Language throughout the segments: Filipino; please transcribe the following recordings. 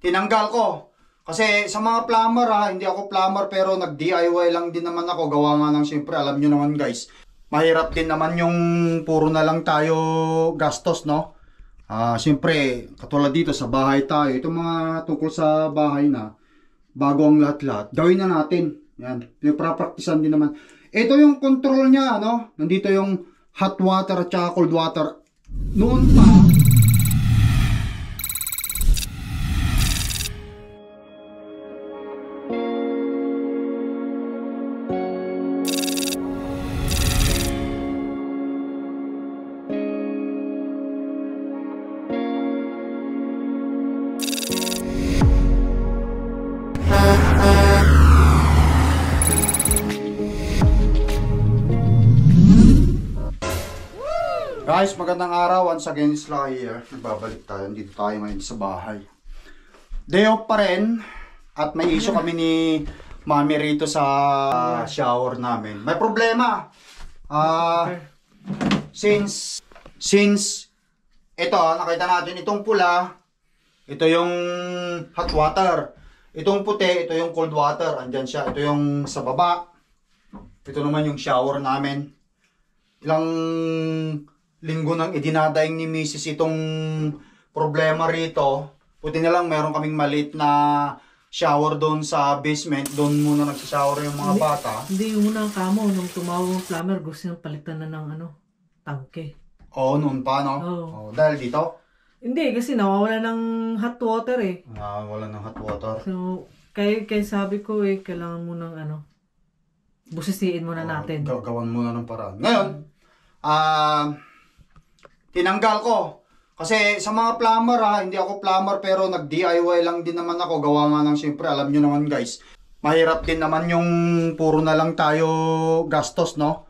tinanggal ko. Kasi sa mga plumber hindi ako plumber pero nag-DIY lang din naman ako. Gawa nga ng siyempre, alam nyo naman guys, mahirap din naman yung puro na lang tayo gastos, no? Siyempre, katulad dito sa bahay tayo, itong mga tungkol sa bahay na, bago ang lahat-lahat, gawin na natin. Yan, pinapraktisan din naman. Ito yung control niya, no? Nandito yung hot water at saka cold water. Noon pa, guys, magandang araw. Once again, Isla here. Nagbabalik tayo. Dito tayo ngayon sa bahay. Day off pa rin. At may issue kami ni Mami rito sa shower namin. May problema. Since ito, nakita natin itong pula. Ito yung hot water. Itong puti, ito yung cold water. Andyan siya. Ito yung sa baba. Ito naman yung shower namin. Ilang linggo nang idinadaing ni Mrs. itong problema rito. Puti na lang meron kaming maliit na shower doon sa basement. Doon muna nagsashower yung mga bata. Hindi, yung unang kamo, nung tumawag ng plumber, gusto niyang palitan na ng tangke. Oo, noon pa, no? Oo. Dahil dito? Hindi, kasi nawawala ng hot water eh. Wala ng hot water. So, kaya sabi ko kailangan mo ng busisiin muna natin. Gawan muna ng paraan. Ngayon, tinanggal ko. Kasi sa mga plumber hindi ako plumber pero nag-DIY lang din naman ako. Gawa nga ng siyempre, alam nyo naman guys, mahirap din naman yung puro na lang tayo gastos, no?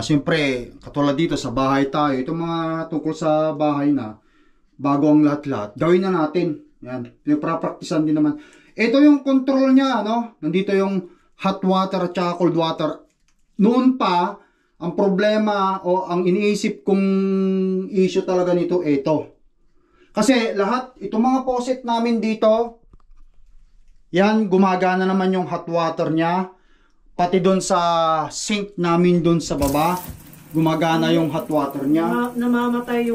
Siyempre, katulad dito sa bahay tayo, itong mga tungkol sa bahay na, bago ang lahat-lahat, gawin na natin. Yan, pinapraktisan din naman. Ito yung control niya, no? Nandito yung hot water at saka cold water. Noon pa, ang problema o ang iniisip kong issue talaga nito, ito. Kasi lahat, itong mga faucet namin dito, yan, gumagana naman yung hot water niya. Pati doon sa sink namin doon sa baba, gumagana yung hot water niya. Namamatay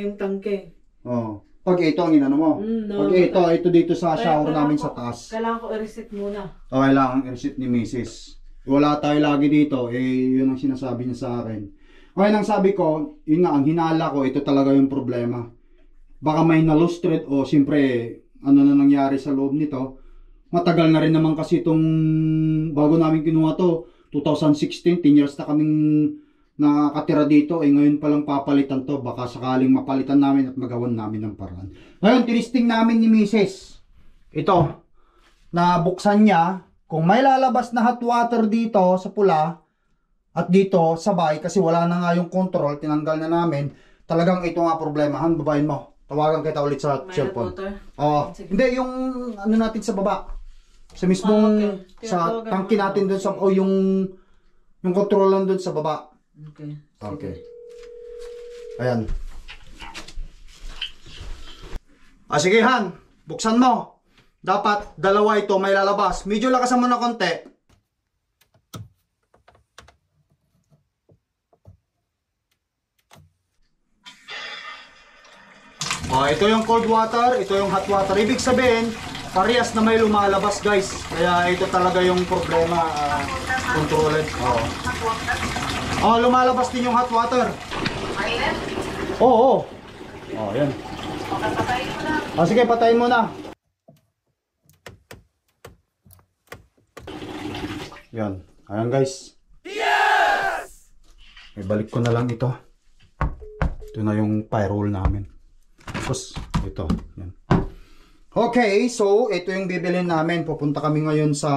yung tangke. Oh. Pag ito ang inano mo. Pag ito dito sa shower namin sa taas. Kailangan ko i-reset muna. Kailangan i-reset ni Mrs. Wala tayo lagi dito, yun ang sinasabi niya sa akin. Okay, nang sabi ko, yun nga, ang hinala ko, ito talaga yung problema. Baka may na-lustrate o siyempre, ano na nangyari sa loob nito. Matagal na rin naman kasi itong, bago namin kinuha to, 2016, 10 years na kaming nakatira dito, ngayon palang papalitan to. Baka sakaling mapalitan namin at magawan namin ng paraan. Ngayon, tinisting namin ni Mrs. Ito, na buksan niya, kung may lalabas na hot water dito sa pula at dito sabay kasi wala na nga yung control, tinanggal na namin, talagang ito nga problema. Babayin mo, tawagan kita ulit sa cellphone. Hindi, yung ano natin sa baba, sa mismong sa tangki natin doon sa yung control lang doon sa baba. Okay. Ayan. Sige Han, buksan mo. Dapat dalawa ito may lalabas. Medyo lakasan mo na konti. Ito yung cold water, ito yung hot water. Ibig sabihin, parehas na may lumalabas guys. Kaya ito talaga yung problema, controlled. Lumalabas din yung hot water. Oo. Yan. Sige, patayin mo na. Yan. Ayan guys. Yes! Ibalik ko na lang ito. Ito na yung pyrol namin. Tapos, ito. Yan. Okay, so ito yung bibilin namin. Pupunta kami ngayon sa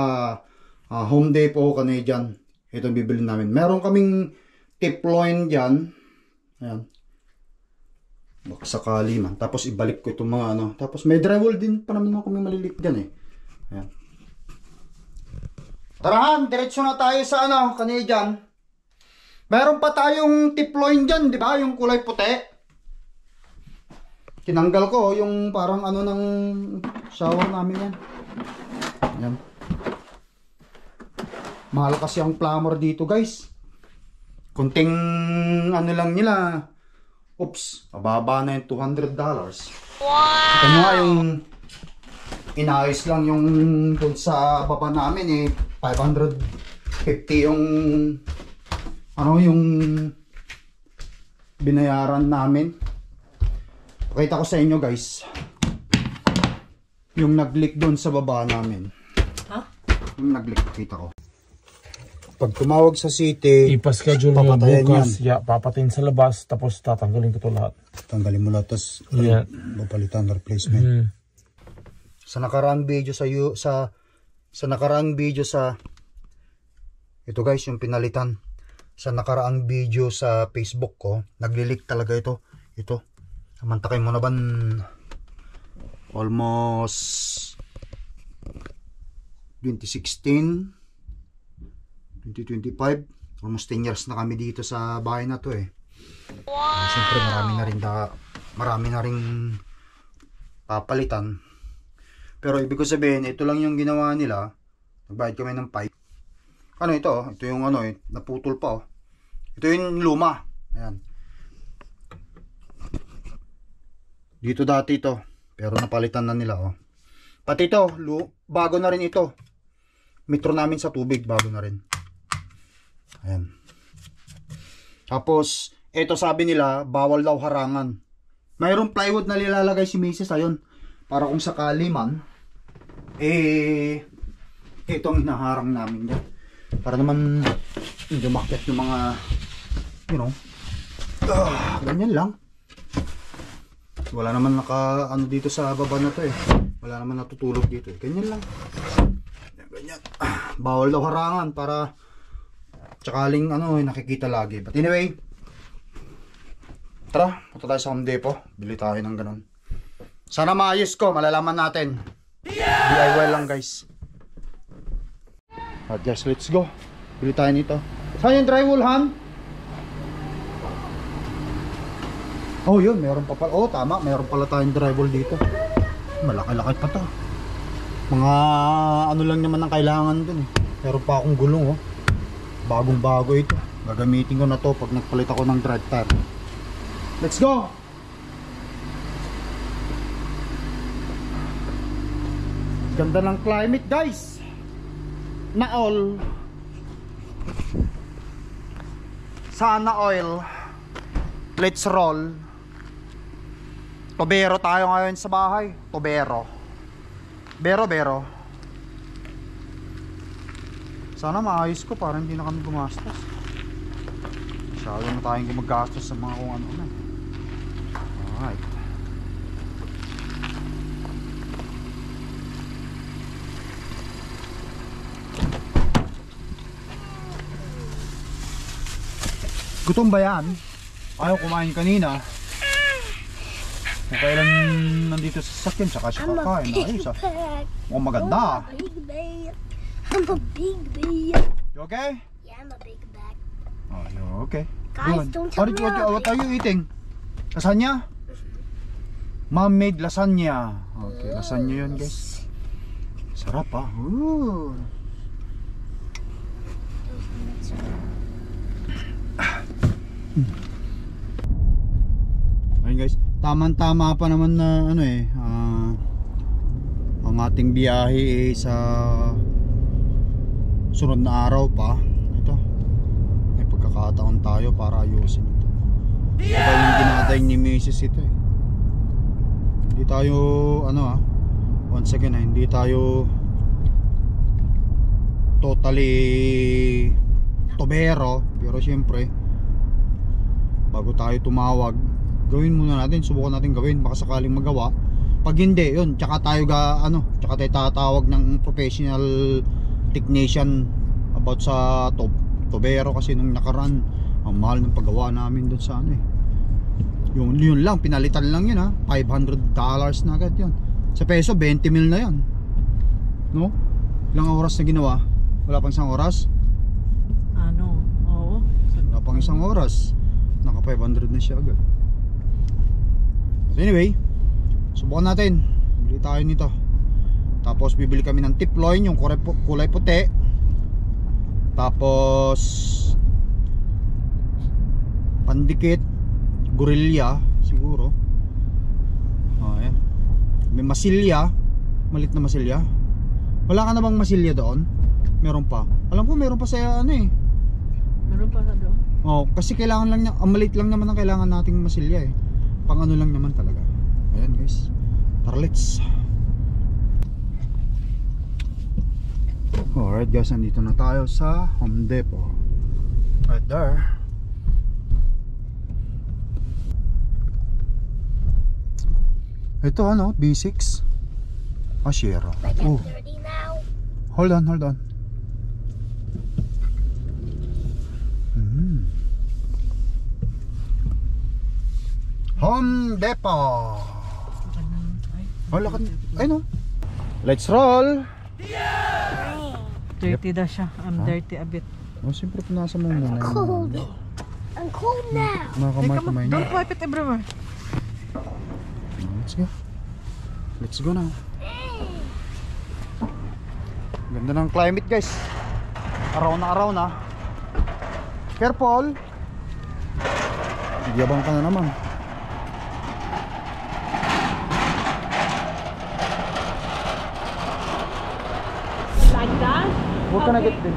Home Depot, Canadian. Ito yung bibilin namin. Meron kaming Teflon dyan. Ayan. Baka sakali man. Tapos ibalik ko itong mga Tapos may drywall din pa naman kami maliliit dyan eh. Ayan. Tarahan, diretso na tayo sa Canadian. Meron pa tayong Teflon dyan, di ba? Yung kulay puti. Tinanggal ko yung parang ano ng shower namin yan. Yan. Mahal kasi ang plumber dito guys. Kunting ano lang nila. Oops, mababa na yung $200. Wow! Ito nga yung inayos lang yung doon sa baba namin eh. 550 yung ano yung binayaran namin. Pakita ko sa inyo guys. Yung nag-leak doon sa baba namin. Ha? Yung nag-leak, kita ko. Pag tumawag sa city, ipa-schedule mo bukas, papatayin sa labas, tapos tatanggalin ko to lahat. Tanggalin mo lahat, tapos papalitan, replacement. Sa nakaraang video sa nakaraang video sa ito guys, yung pinalitan. Sa nakaraang video sa Facebook ko, nagli-leak talaga ito. Ito. Samantakay mo na ban almost 2016 2025, almost 10 years na kami dito sa bahay na to eh. Wow! Siyempre marami na rin papalitan. Pero ibig ko sabihin, ito lang yung ginawa nila. Nagbayad kami ng pipe. Ano ito? Ito yung ano eh, naputol pa oh. Ito yung luma. Ayan. Dito dati ito, pero napalitan na nila oh. Pati ito, bago na rin ito. Metro namin sa tubig, bago na rin. Ayan. Tapos, ito sabi nila, bawal daw harangan. Mayroong plywood na nilalagay si Mrs. Ayun. Para kung sakali man, itong hinaharang namin yan. Para naman, hindi umakyat yung mga, you know, ganyan lang. Wala naman ano dito sa baba na to eh. Wala naman natutulog dito eh. Ganyan lang. Ganyan. Bawal daw harangan para tsakaling ano nakikita lagi. But anyway, tara, punta tayo sa Home Depot. Bili tayo ng ganun. Sana maayos ko, malalaman natin. DIY lang guys. At yes, let's go. Bili tayo nito. Saan yung drywall, Han? Oh yun, meron pa pala. Oh tama, meron pala tayong drywall dito. Malaki-laki pa to. Mga ano lang naman ang kailangan dun eh. Meron pa akong gulong oh. Bagong bago ito. Gagamitin ko na to pag nagpalit ako ng drag tire. Let's go! Ganda ng climate guys. Na all. Sana oil. Let's roll. Tobero tayo ngayon sa bahay. Tobero. Bero. Sana maayos ko para hindi na kami gumastos. Masyado na tayong gumagastos sa mga kung ano na. Alright. Gutom ba yan? Ayaw kumain kanina. Kung kailan nandito sa sasakyan, saka siya kakain. Ayos ah. Mukhang maganda. I'm a big bag. You okay? Yeah, I'm a big bag. Oh, you're okay. Guys, Good. don't tell me What are you eating? Lasagna? Mom made lasagna. Okay, lasagna yun guys. Sarap ah. Ooh. Ayun guys, tamang-tama pa naman na ano eh, ang ating biyahe sa sunod na araw pa. Ito, may pagkakataon tayo para ayusin ito. Ito yung dinaday ni Mrs. ito eh. Hindi tayo once again hindi tayo totally tobero, pero syempre bago tayo tumawag, gawin muna natin, subukan natin gawin, baka sakaling magawa. Pag hindi, yun, tsaka tayo tayo tatawag ng professional technician about sa tobero, kasi nung nakaraan ang mahal ng paggawa namin doon sa yun lang, pinalitan lang yun $500 na agad yun. Sa peso 20 mil na yun, no? Ilang oras na ginawa? Wala pang isang oras? Oo. Wala pang isang oras, naka 500 na siya agad. But anyway, Subukan natin. Bili tayo nito. Tapos bibili kami ng tiploin, yung kulay puti. Tapos pandikit, gorilla siguro. Ayan. May masilya, malit na masilya. Wala ka na bang masilya doon? Meron pa. Alam ko meron pa sa ano eh. Meron pa na doon. Oh, kasi kailangan lang niya, maliit lang naman ang kailangan nating masilya eh. Pang ano lang naman talaga. Ayan guys. Tara, let's. Alright guys, nandito na tayo sa Home Depot. Right there. Ito ano, B6 Ashera. Like I'm Oh, 30 now. hold on. Home Depot. Oh, lakad. Ay no. Let's roll. Dirty daw siya. I'm dirty a bit. Oh, siyempre punasan mo muna. Cold. I'm cold now. Mga kamay-kamay niya. Don't wipe it everywhere. Let's go. Let's go now. Ganda ng climate guys. Araw na. Careful. Yabang ka na naman. Like that? What can I get then?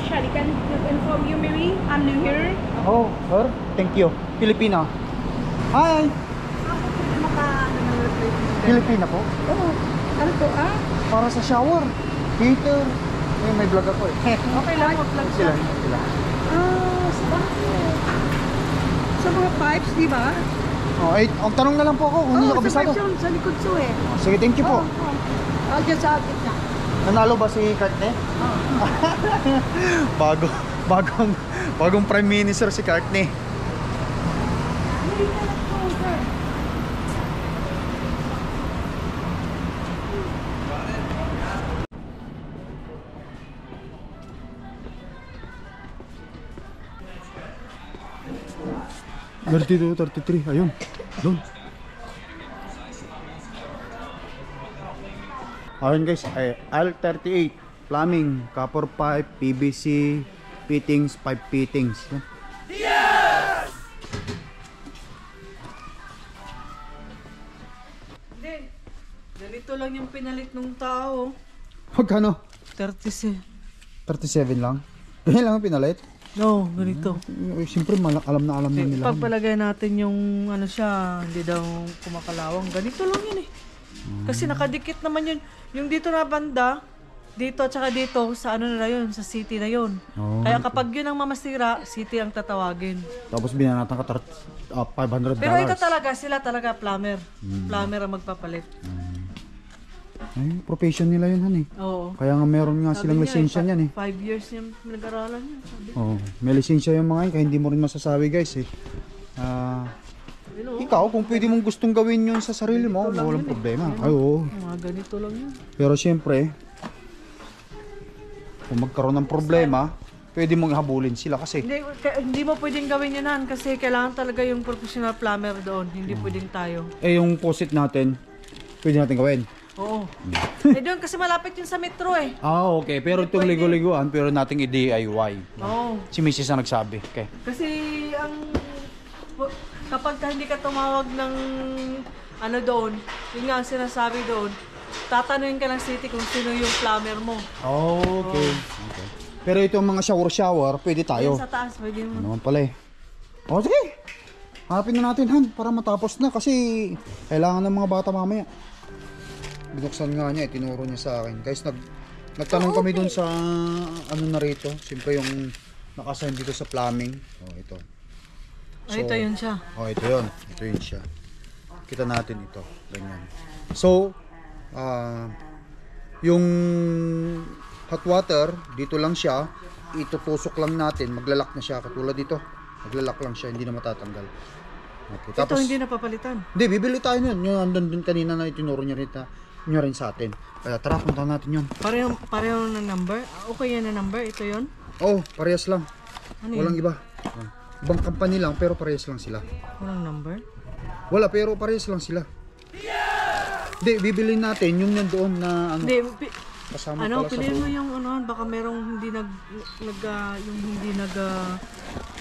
Shali, can you inform you maybe? I'm new here. Oh, sir. Thank you. Pilipina. Hi. Pilipina po? Oh, ano to ah? Para sa shower. Heater. Ayun, may vlog ako eh. Okay lang, mag-vlog Sila. Sa bakit? Sa mga pipes, di ba? Oh, ay, ang tanong na lang po ako kung hindi sa kabisado. pipes yun, sa likod so eh. Oh, sige, thank you po. Diyan sa gitna. Nanalo ba si Courtney? bagong Prime Minister si Courtney. Vertido 33, ayun. Doon. Ayun guys, ay L38 plumbing, copper pipe, PVC fittings, pipe fittings. Hindi. Ganito lang yung pinalit ng tao. Magkano? 37. 37 lang. Ganyan lang ang pinalit. No, ganito. Siyempre alam na nila. Pagpalagay natin yung ano siya, hindi daw kumakalawang. Ganito lang yun eh. Kasi nakadikit naman yun. Yung dito na banda, dito at saka dito, sa ano na yun, sa city na yun. Oh. Kaya kapag yun ang mamasira, city ang tatawagin. Tapos binanatan ka $500. Pero ito talaga, sila talaga plumber. Plumber ang magpapalit. Ay, profession nila yun han eh. Oo. Kaya nga meron nga silang Sabi niya, lisensya niyan eh. 5 years yung nag-aralan niya. Sabi. Oh, may lisensya yung mga yun, kaya hindi mo rin masasabi guys eh. Ikaw, kung pwede mong gustong gawin yun sa sarili mo, walang problema. Ay, oo. Mga ganito lang yun. Pero siyempre, kung magkaroon ng problema, pwede mong habulin sila kasi. Hindi mo pwedeng gawin yun han, kasi kailangan talaga yung professional plumber doon. Hindi pwedeng tayo. Eh, yung faucet natin, pwede natin gawin. Oo. Doon kasi malapit yun sa metro eh. Ah, okay. Pero itong ligo-liguan, pero nating i-DIY. Oo. Si Mrs. ang nagsabi. Okay. Kasi kapag hindi ka tumawag ng ano doon, yun nga ang sinasabi doon, tatanungin ka ng city kung sino yung plumber mo. Okay. Okay. Pero itong mga shower, pwede tayo. Yan sa taas, pwede mo. Ano naman pala eh. O sige. Hanapin na natin han para matapos na kasi kailangan ng mga bata mamaya. Binuksan nga niya, tinuro niya sa akin. Guys, nagtanong kami dun sa ano na rito. Siyempre yung nakasign dito sa plumbing. Oh, ito. So, ito yun siya. Oh, ito yun. Ito yun siya. Kita natin ito. Ganyan. So, yung hot water, dito lang siya. Itutusok lang natin. Maglalak na siya. Katulad dito. Maglalak lang siya. Hindi na matatanggal. Okay. Ito hindi napapalitan. Hindi, bibili tayo nun. Yung andun dun kanina na itinuro niya rin sa atin. Kaya tara, punta natin yun. Pareho na number? Okay yan na number? Ito yun? Oh, parehas lang. Ano Walang yun? iba. Ibang company lang pero parehas lang sila. Walang number? Wala pero parehas lang sila. Hindi, bibilin natin yung nandoon na ano. Hindi, Kasama ano, pala sa piliin mo doon. yung ano, baka merong hindi yung hindi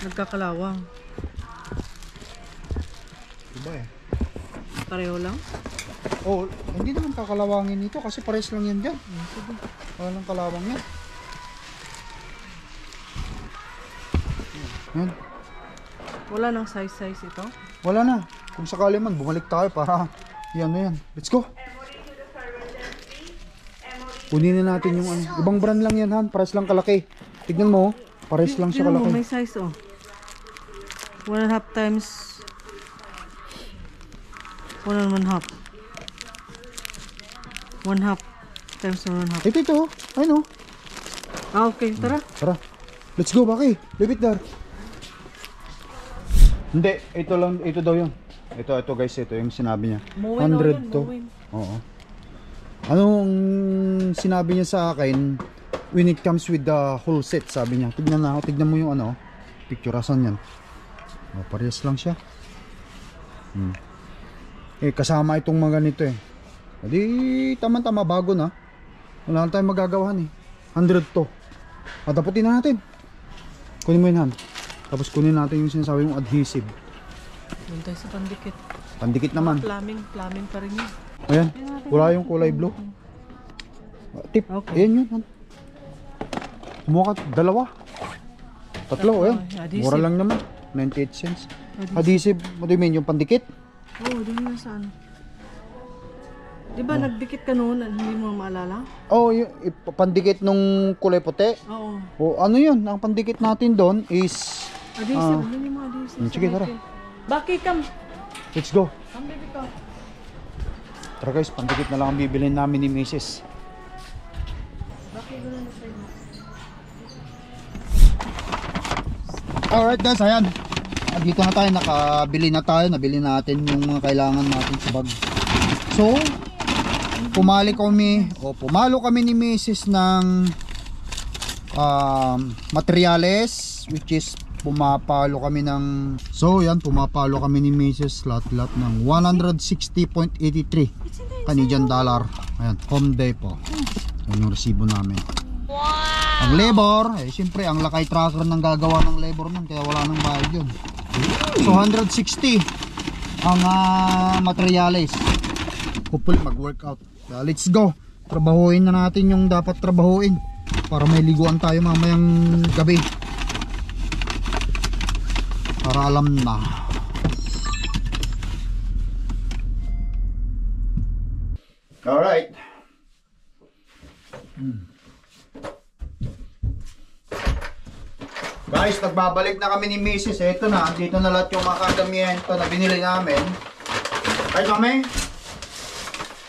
nagkakalawang. Diba eh? Pareho lang. Oh, hindi naman kakalawangin nito kasi pares lang yan dyan. Wala lang kalawang yan. Yan. Wala nang size ito. Wala na. Kung sakali man, bumalik tayo para yan na yan. Let's go. Kunin na natin yung ano. Ibang brand lang yan, Han. Pares lang kalaki. Tignan mo, pares lang siya Tingnan mo, kalaki. may size 1.5 times 1.5. 1.5 times 1.5. Ito. Ayun oh. Ah, okay. Tara. Tara. Let's go, Baki. Leave it there. Hindi, ito lang, ito daw yun. Ito guys, ito yung sinabi niya. 100 to. Oo. Anong sinabi niya sa akin when it comes with the whole set, sabi niya. Tignan mo yung ano, picture asan yan. Oh, parehas lang siya. Kasama itong mga ganito eh. Di tama-tama bago na. Wala na tayong magagawahan eh. 100 to. Daputin na natin. Kunin mo yun, Han. Tapos kunin natin yung sinasabi mong adhesive. Doon tayo sa pandikit. Pandikit naman. Plumbing pa rin yun. Ayan. Wala yung kulay blue. Tip. Okay. Ayan yun, Han. Kumuha ka, 2. 3, ayan. Adhesive. Mura lang naman. 98 cents. Adhesive. What do you mean? Yung pandikit? Oo, doon na saan. Di ba nagdikit ka noon, hindi mo maalala? Oh, yung pandikit nung kulay puti. Oo. O ano yun? Ang pandikit natin doon is... Adhesive, hindi mo adhesive. sige, tara. Baki, come. Let's go. Come, baby, come. Tara guys, pandikit na lang ang bibilhin namin ni Mrs. Baki, gano'n na sa'yo. Alright guys, ayan. Dito na tayo, nakabili na tayo. Nabili natin yung mga kailangan natin sa bag. So, pumalo kami ni Mrs. ng materyales, which is pumapalo kami ng, so yan, pumapalo kami ni Mrs. lahat ng 160.83 Canadian dollar. Ayan, Home Depot. Yan yung resibo namin. Ang labor, siyempre ang lakay tracker nang gagawa ng labor nun, kaya wala nang bayad yun. So 160 ang materyales. Hopefully mag-workout. Let's go. Trabahuin na natin yung dapat trabahuin para may liguan tayo mamayang gabi. Para alam na. Alright. Guys, nagbabalik na kami ni Mrs. Ito na, dito na lahat yung makadamiento na binili namin. Right, mami?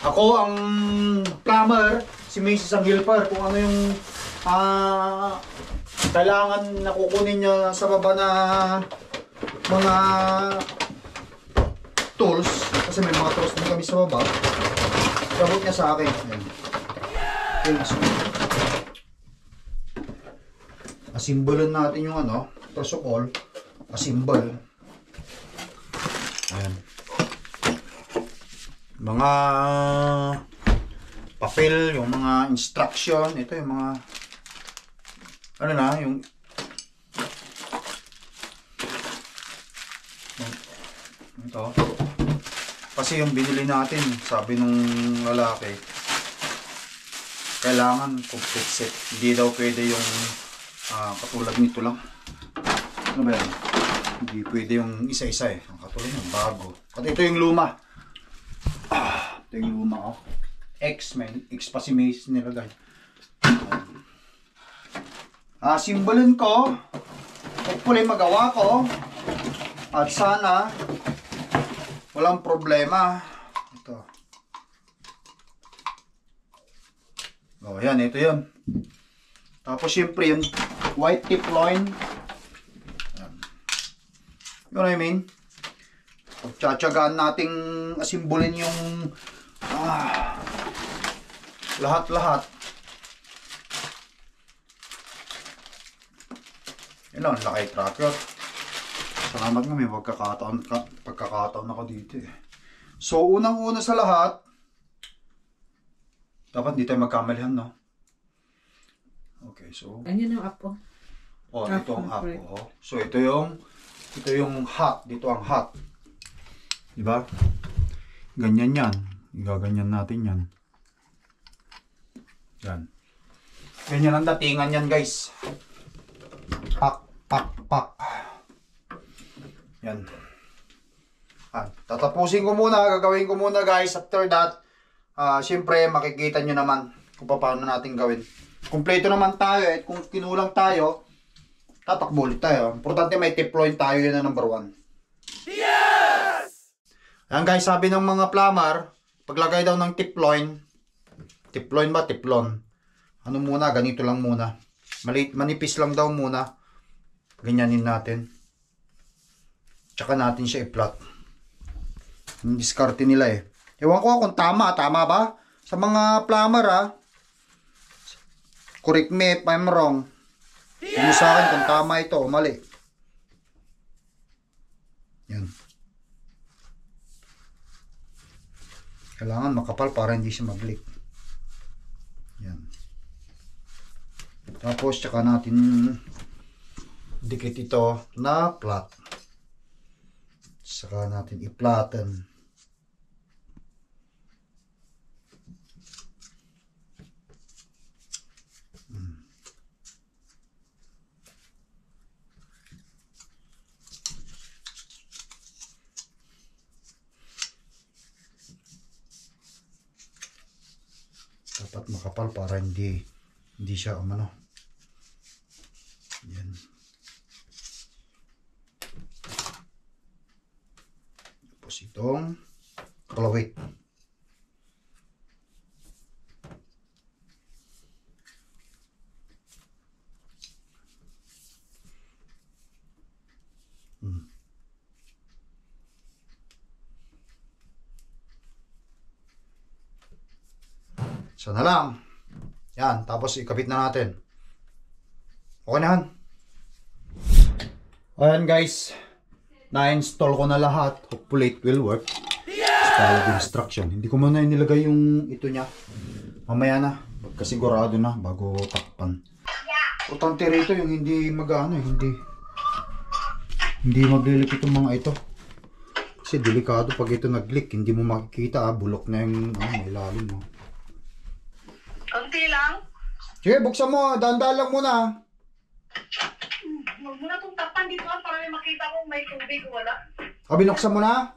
Ako ang plumber, si Mrs. ang helper. Kung ano yung kailangan na kukunin niya sa baba na mga tools. Kasi may mga tools din kami sa baba. Sabot niya sa akin. Asimbolon natin yung ano, first of all, asimbol. Ayan. Mga papel, yung mga instruction, ito yung mga ano na, yung ito. Kasi yung binili natin, sabi nung lalaki, kailangan complete set. Hindi daw pwede yung katulad nito lang. Ano ba yan? Hindi pwede yung isa-isa eh. Ang katulad yung bago. At ito yung luma. Ito yung luma oh. X pa si Mace nilagay. Simbolin ko. Hopefully magawa ko. At sana walang problema. Ito. Oh, yan. Ito yun. Tapos syempre yun, white tip line. You know what I mean? Pagtsatsagaan nating asimbolin yung lahat-lahat. Yun lang, lakay tracker. Salamat nga, may pagkakataon ako dito eh. So, unang-una sa lahat, Dapat di tayo magkamalihan, no? Okay, so... Ayun ang up, oh. Oh, Up, ito ang up. right. Oh. So, ito yung hot. Dito ang hot. Diba? Ganyan yan. Igaganyan natin yan. Yan. Ganyan ang datingan yan, guys. Pak, pak, pak. Yan. Tatapusin ko muna. Gagawin ko muna, guys. After that, syempre, makikita nyo naman kung paano natin gawin. Kompleto naman tayo. At kung kinulang tayo, tatakbo ulit tayo. Importante may teflon tayo. Yan ang number 1. Yes! Ayan guys, sabi ng mga plumber, paglagay daw ng teflon. Teflon ba? Teflon. Ano muna? Ganito lang muna. Manipis lang daw muna. Ganyanin natin. Tsaka natin siya i-plot. Yung diskarte nila eh. Ewan ko kung tama. Tama ba? Sa mga plumber correct me if I'm wrong. Ano sa akin kung tama ito o mali. Yan. Kailangan makapal para hindi siya mag-leak. Yan. Tapos tsaka natin dikit ito na plot. Saka natin i-platen. Dapat makapal para hindi siya umano. Yan. Tapos itong kalawit. Sana lang. Yan. Tapos ikabit na natin. Okay na yan. Ayan guys. Na-install ko na lahat. Hopefully it will work. Yes! Follow the instruction. Hindi ko muna nilagay yung ito niya. Mamaya na. Pagkasigurado na bago takpan. Importante rito yung hindi mag-ano. Hindi maglilipit yung mga ito. Kasi delikado pag ito nag-leak. Hindi mo makikita. Bulok na yung ilalim mo. Konti lang. Sige, buksan mo. Dahan-dahan lang muna. Huwag mo na itong tapan dito para may makita kung may tubig o wala. Binuksan mo na?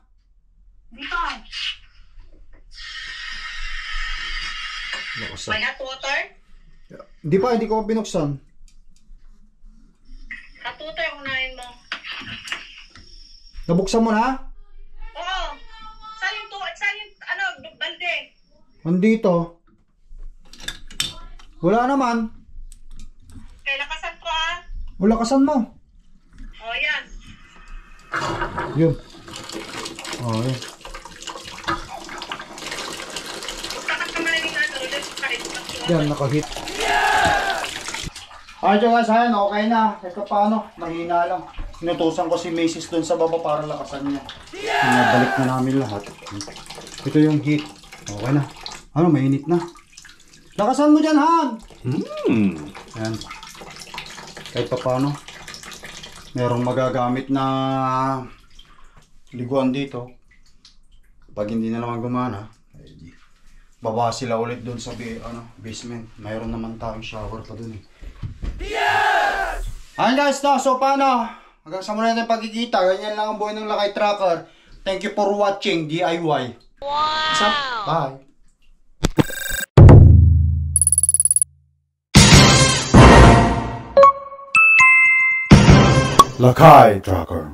Dito. Lakas. May hot water? Hindi ko binuksan. Hot water unahin mo. Nabuksan mo na? Oo. Saan yung balde? Andito. Wala naman. Kaya lakasan ko Wala kasan mo. O yan. Yun. Oh, yun. Takat naman na yung kahit Yan, nakahit. Alright guys, ayan, okay na. Kahit paano, mahina lang. Sinutusan ko si Macy's dun sa baba para lakasan niya. Nabalik na namin lahat. Ito yung heat. Okay na. Ano, mainit na. Lakasan mo dyan, Han! Ayan. Kahit paano, merong magagamit na liguan dito. Pag hindi na naman gumana, baba sila ulit dun sa basement. Mayroon naman tayong shower pa dun eh. Yes! Ayan guys, no? So paano? Hanggang sa muna natin pagkikita. Ganyan lang ang buhay ng Lakay Trucker. Thank you for watching DIY. Wow! Bye! Lakay Trucker.